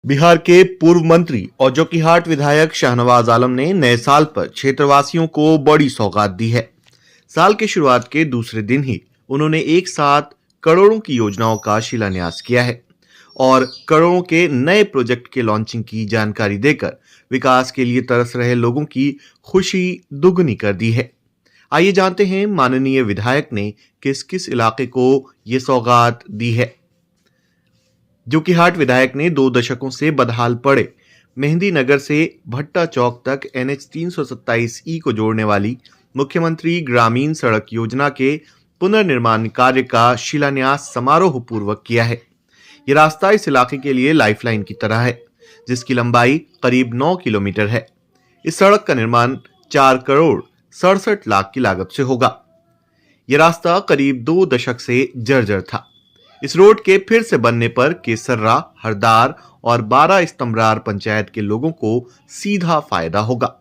बिहार के पूर्व मंत्री और जोकीहाट विधायक शाहनवाज आलम ने नए साल पर क्षेत्रवासियों को बड़ी सौगात दी है। साल की शुरुआत के दूसरे दिन ही उन्होंने एक साथ करोड़ों की योजनाओं का शिलान्यास किया है और करोड़ों के नए प्रोजेक्ट के लॉन्चिंग की जानकारी देकर विकास के लिए तरस रहे लोगों की खुशी दुगनी कर दी है। आइए जानते हैं माननीय विधायक ने किस किस इलाके को ये सौगात दी है। जोकीहाट विधायक ने 2 दशकों से बदहाल पड़े मेहंदी नगर से भट्टा चौक तक NH 327E को जोड़ने वाली मुख्यमंत्री ग्रामीण सड़क योजना के पुनर्निर्माण कार्य का शिलान्यास समारोह पूर्वक किया है। ये रास्ता इस इलाके के लिए लाइफलाइन की तरह है, जिसकी लंबाई करीब 9 किलोमीटर है। इस सड़क का निर्माण 4 करोड़ 67 लाख की लागत से होगा। यह रास्ता करीब 2 दशक से जर्जर था। इस रोड के फिर से बनने पर केसर्रा, हरदार और 12 स्तंभरार पंचायत के लोगों को सीधा फायदा होगा।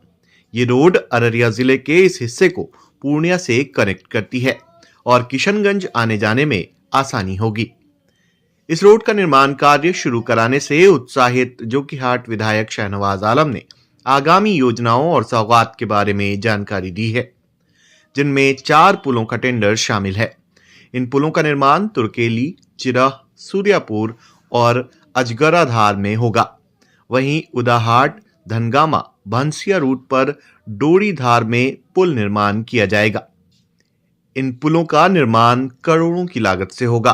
ये रोड अररिया जिले के इस हिस्से को पूर्णिया से कनेक्ट करती है और किशनगंज आने जाने में आसानी होगी। इस रोड का निर्माण कार्य शुरू कराने से उत्साहित जोकीहाट विधायक शाहनवाज आलम ने आगामी योजनाओं और सौगात के बारे में जानकारी दी है, जिनमें 4 पुलों का टेंडर शामिल है। इन पुलों का निर्माण तुर्केली, चिरह, सूर्यापुर और अजगराधार में होगा। वहीं उदाहाट, धनगामा, भंसिया रूट पर डोरीधार में पुल निर्माण किया जाएगा। इन पुलों का निर्माण करोड़ों की लागत से होगा,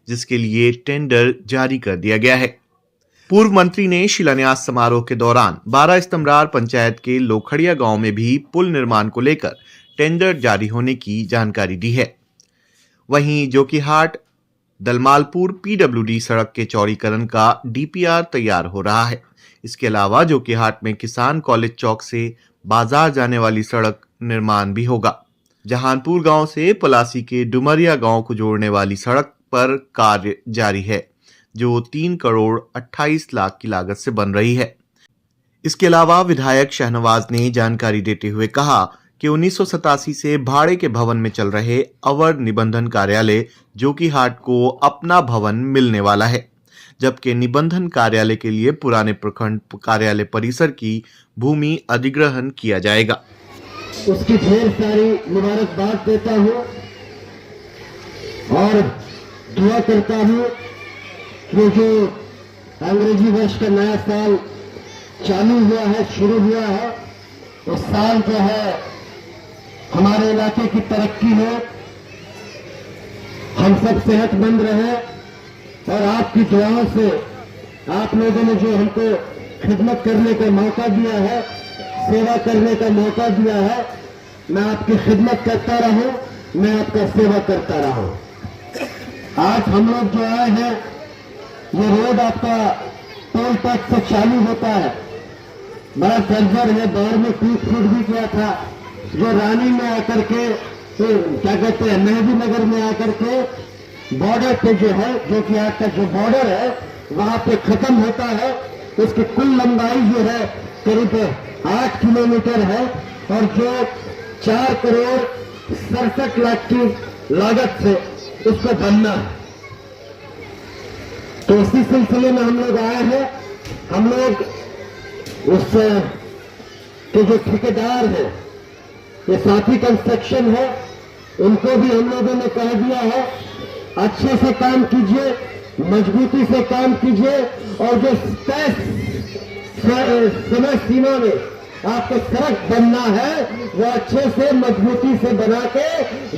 जिसके लिए टेंडर जारी कर दिया गया है। पूर्व मंत्री ने शिलान्यास समारोह के दौरान 12 स्तंभरार पंचायत के लोखड़िया गांव में भी पुल निर्माण को लेकर टेंडर जारी होने की जानकारी दी है। वहीं जोकीहाट दलमालपुर PWD सड़क के चौड़ीकरण का DPR तैयार हो रहा है। इसके अलावा जोकीहाट में किसान कॉलेज चौक से बाजार जाने वाली सड़क निर्माण भी होगा। जहानपुर गांव से पलासी के डुमरिया गांव को जोड़ने वाली सड़क पर कार्य जारी है, जो 3 करोड़ 28 लाख की लागत से बन रही है। इसके अलावा विधायक शाहनवाज ने जानकारी देते हुए कहा कि 1987 से भाड़े के भवन में चल रहे अवर निबंधन कार्यालय जोकीहाट को अपना भवन मिलने वाला है, जबकि निबंधन कार्यालय के लिए पुराने प्रखंड कार्यालय परिसर की भूमि अधिग्रहण किया जाएगा। उसकी ढेर सारी मुबारकबाद देता हूँ और दुआ करता हूँ कि जो अंग्रेजी वर्ष का नया साल चालू हुआ है, शुरू हुआ है, उस साल जो है हमारे इलाके की तरक्की हो, हम सब सेहतमंद रहे और आपकी दुआओं से आप लोगों ने जो हमको खिदमत करने का मौका दिया है, सेवा करने का मौका दिया है, मैं आपकी खिदमत करता रहूं, मैं आपका सेवा करता रहूं। आज हम लोग जो आए हैं, ये रोड आपका टोल टैक्स से चालू होता है, बड़ा जर्जर है, दौर में टूट भी गया था, जो रानी में आकर के क्या कहते हैं मेहंदी नगर में आकर के बॉर्डर पे जो है, जो कि आज का जो बॉर्डर है वहां पे खत्म होता है। उसकी कुल लंबाई जो है करीब 8 किलोमीटर है और जो 4 करोड़ 67 लाख की लागत से उसको बनना है। तो इसी सिलसिले में हम लोग आए हैं। हम लोग उस के जो ठेकेदार है, ये साथी कंस्ट्रक्शन है, उनको भी हम लोगों ने कह दिया है अच्छे से काम कीजिए, मजबूती से काम कीजिए और जो समय सीमा में आपको सड़क बनना है वो अच्छे से मजबूती से बना के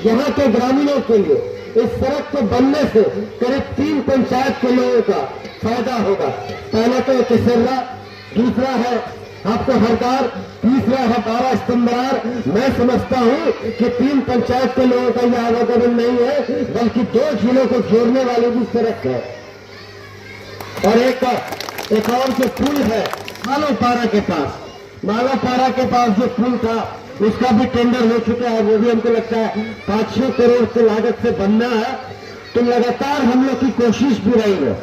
यहाँ के ग्रामीणों के लिए इस सड़क को बनने से करीब 3 पंचायत के लोगों का फायदा होगा। पहला तो केसर्रा, दूसरा है आपको हरदार, तीसरा है 12 स्तंभरार। मैं समझता हूं कि 3 पंचायत के लोगों का यह आवागमन नहीं है, बल्कि 2 जिलों को जोड़ने वाली भी सड़क है। और एक और जो पुल है मालोपारा के पास जो पुल था उसका भी टेंडर हो चुका है, वो भी हमको लगता है 5-6 करोड़ की लागत से बनना है। तो लगातार हम लोग की कोशिश भी रही है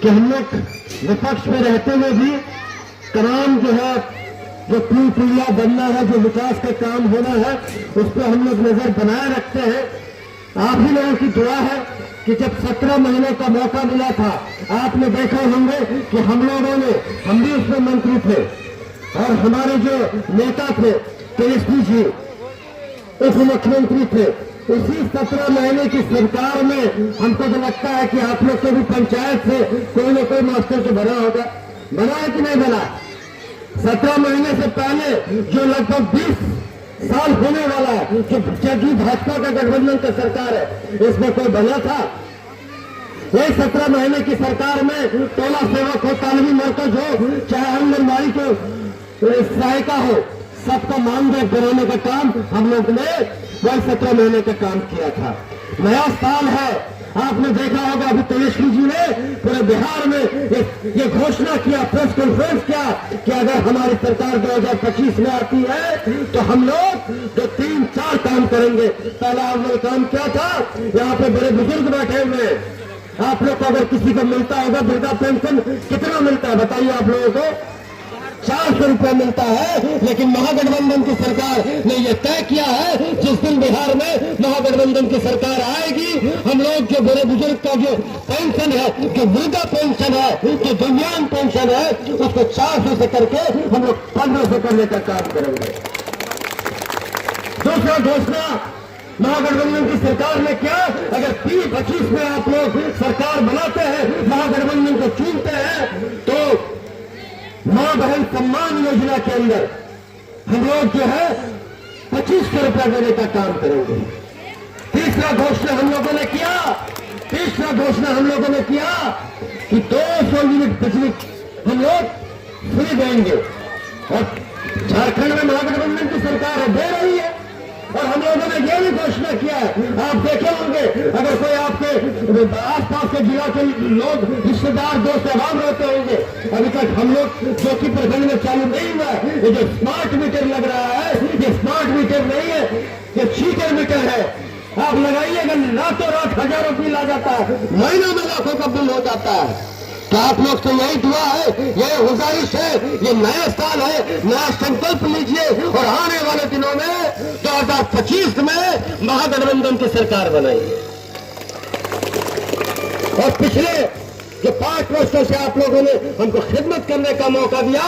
कि हम लोग विपक्ष में रहते हुए भी तमाम जो है जो पुल पुलिया बनना है, जो विकास का काम होना है, उस पर हम लोग नजर बनाए रखते हैं। आप ही लोगों की दुआ है कि जब 17 महीने का मौका मिला था, आपने देखा होंगे कि हम भी उसमें मंत्री थे और हमारे जो नेता थे तेजस्वी जी उप मुख्यमंत्री थे। इसी 17 महीने की सरकार में हमको तो लगता है कि आप लोग के भी पंचायत से कोई न कोई मास्टर तो बना होगा। बना है कि नहीं बना? 17 महीने से पहले जो लगभग 20 साल होने वाला है जो भाजपा का गठबंधन का सरकार है, इसमें कोई बना था? यही 17 महीने की सरकार में टोला सेवक हो, तालमी मरकज हो, चाहे आंगनबाड़ी को सहायिका हो, सबका मानदेय कराने का काम हम लोग ने वही 17 महीने का काम किया था। नया साल है, आपने देखा होगा अभी तेजस्वी जी ने पूरे बिहार में ये घोषणा किया, प्रेस कॉन्फ्रेंस किया कि अगर हमारी सरकार 2025 में आती है तो हम लोग जो 3-4 काम करेंगे। पहला हम लोग काम क्या था, यहाँ पे बड़े बुजुर्ग बैठे हुए हैं, आप लोग को अगर किसी को मिलता होगा वृद्धा पेंशन कितना मिलता है बताइए आप लोगों को? 400 रुपए मिलता है। लेकिन महागठबंधन की सरकार ने यह तय किया है जिस दिन बिहार में महागठबंधन की सरकार आएगी, हम लोग जो बड़े बुजुर्ग का जो पेंशन है, जो वृद्धा पेंशन है, जो दिव्यांग पेंशन है, उसको 400 से करके हम लोग 1500 करने का काम करेंगे। दूसरा घोषणा महागठबंधन की सरकार ने क्या, अगर 2025 में आप लोग सरकार बनाते हैं, महागठबंधन को चुनते हैं, तो मां बहन सम्मान योजना के अंदर हम लोग जो है 2500 रुपया देने का काम करेंगे। तीसरा घोषणा हम लोगों ने किया कि 200 यूनिट बिजली हम लोग फ्री देंगे। और झारखंड में महागठबंधन की सरकार है, दे रही है। और हम लोगों ने यह भी घोषणा किया है, आप देखे होंगे अगर कोई आपके आसपास के जिला के लोग रिश्तेदार दोस्त अभाव रहते होंगे, अभी तक हम लोग जो कि प्रखंड में चालू नहीं हुआ है, ये जो स्मार्ट मीटर लग रहा है, ये स्मार्ट मीटर नहीं है, ये चीटर मीटर है। आप लगाइएगा, रातों रात हजारों बिल आ जाता है, महीनों में लाखों का बिल हो जाता है। तो आप लोग से यही दुआ है, यही गुजारिश है, ये नया साल है, नया संकल्प लीजिए और आने वाले दिनों में 2025 में महागठबंधन की सरकार बनाइए। और पिछले जो 5 वर्षों से आप लोगों ने हमको खिदमत करने का मौका दिया,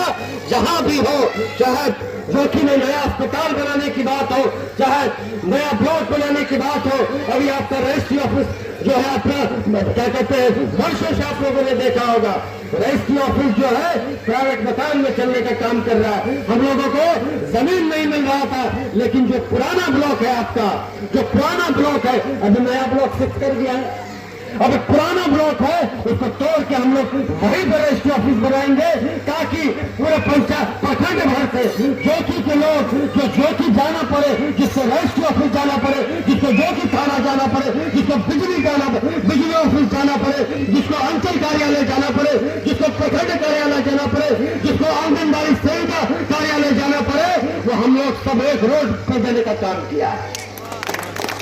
जहां भी हो, चाहे जोखिम में नया अस्पताल बनाने की बात हो, चाहे नया ब्लॉक बनाने की बात हो, अभी आपका रजिस्ट्री ऑफिस जो है अपना क्या कहते हैं, वर्षों से आप लोगों ने देखा होगा, रजिस्ट्री ऑफिस जो है प्राइवेट मकान में चलने का काम कर रहा है। हम लोगों को जमीन नहीं मिल रहा था, लेकिन जो पुराना ब्लॉक है आपका, जो पुराना ब्लॉक है, अभी नया ब्लॉक शिफ्ट कर दिया है। अब पुराना ब्लॉक है, उसको तोड़ के हम लोग वहीं पर रजिस्ट्री ऑफिस बनाएंगे, ताकि पूरे पंचायत प्रखंड भर से ज्योति के लोग जो ज्योति जाना पड़े, जिसको रजिस्ट्री ऑफिस जाना पड़े, जिसको ज्योति थाना जाना पड़े, जिसको बिजली ऑफिस जाना पड़े, जिसको अंचल कार्यालय जाना पड़े, जिसको प्रखंड कार्यालय जाना पड़े, जिसको आंगनबाड़ी सेविका कार्यालय जाना पड़े, वो हम लोग सब एक रोड पर देने का काम किया है,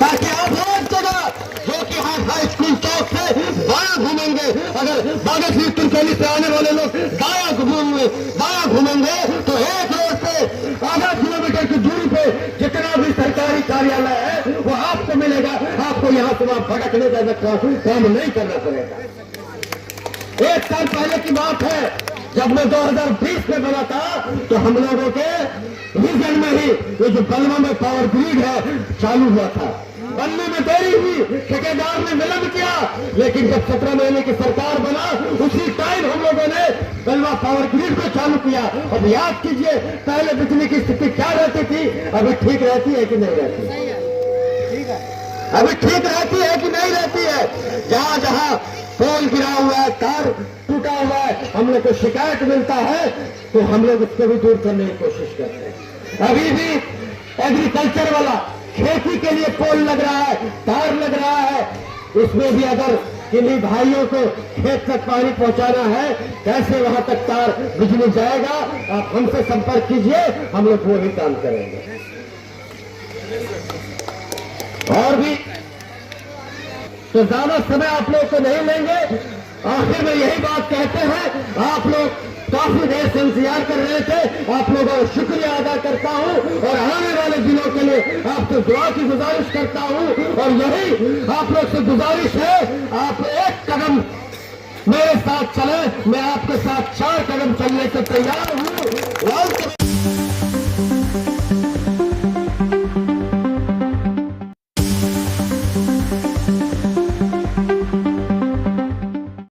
ताकि आप हर जगह जो कि हाई स्कूल चौक से बाया घूमेंगे, अगर बागेश्वरी तुर्केली से आने वाले लोग बाया घूमेंगे तो एक रोड पे आधा किलोमीटर की दूरी पे जितना भी सरकारी कार्यालय है वो आपको मिलेगा। आपको यहाँ से वहां भटकने का काम नहीं करना पड़ेगा। 1 साल पहले की बात है, जब मैं 2020 में बना था, तो हम लोगों के रीजन में ही ये जो बलवा में पावर ग्रिड है चालू हुआ था। बनने में देरी हुई, ठेकेदार ने विलंब किया, लेकिन जब 17 महीने की सरकार बना, उसी टाइम हम लोगों ने बलवा पावर ग्रिड को चालू किया। अब याद कीजिए पहले बिजली की स्थिति क्या रहती थी, अभी ठीक रहती है कि नहीं रहती? अभी ठीक रहती है कि नहीं रहती है? जहां जहां पोल गिरा हुआ है, तार टूटा हुआ है, हम लोग को शिकायत मिलता है, तो हम लोग उसको भी दूर करने की कोशिश करते हैं। अभी भी एग्रीकल्चर वाला खेती के लिए पोल लग रहा है, तार लग रहा है, उसमें भी अगर किन्हीं भाइयों को खेत तक पानी पहुंचाना है, कैसे वहां तक तार बिजली जाएगा, आप हमसे संपर्क कीजिए, हम लोग वो भी काम करेंगे। और भी तो ज्यादा समय आप लोग को नहीं लेंगे। आखिर में यही बात कहते हैं, आप लोग काफी देर से इंतजार कर रहे थे, आप लोगों का शुक्रिया अदा करता हूं और आने वाले दिनों के लिए आपसे दुआ की गुजारिश करता हूं। और यही आप लोग से गुजारिश है, आप एक कदम मेरे साथ चले, मैं आपके साथ 4 कदम चलने को तैयार हूं।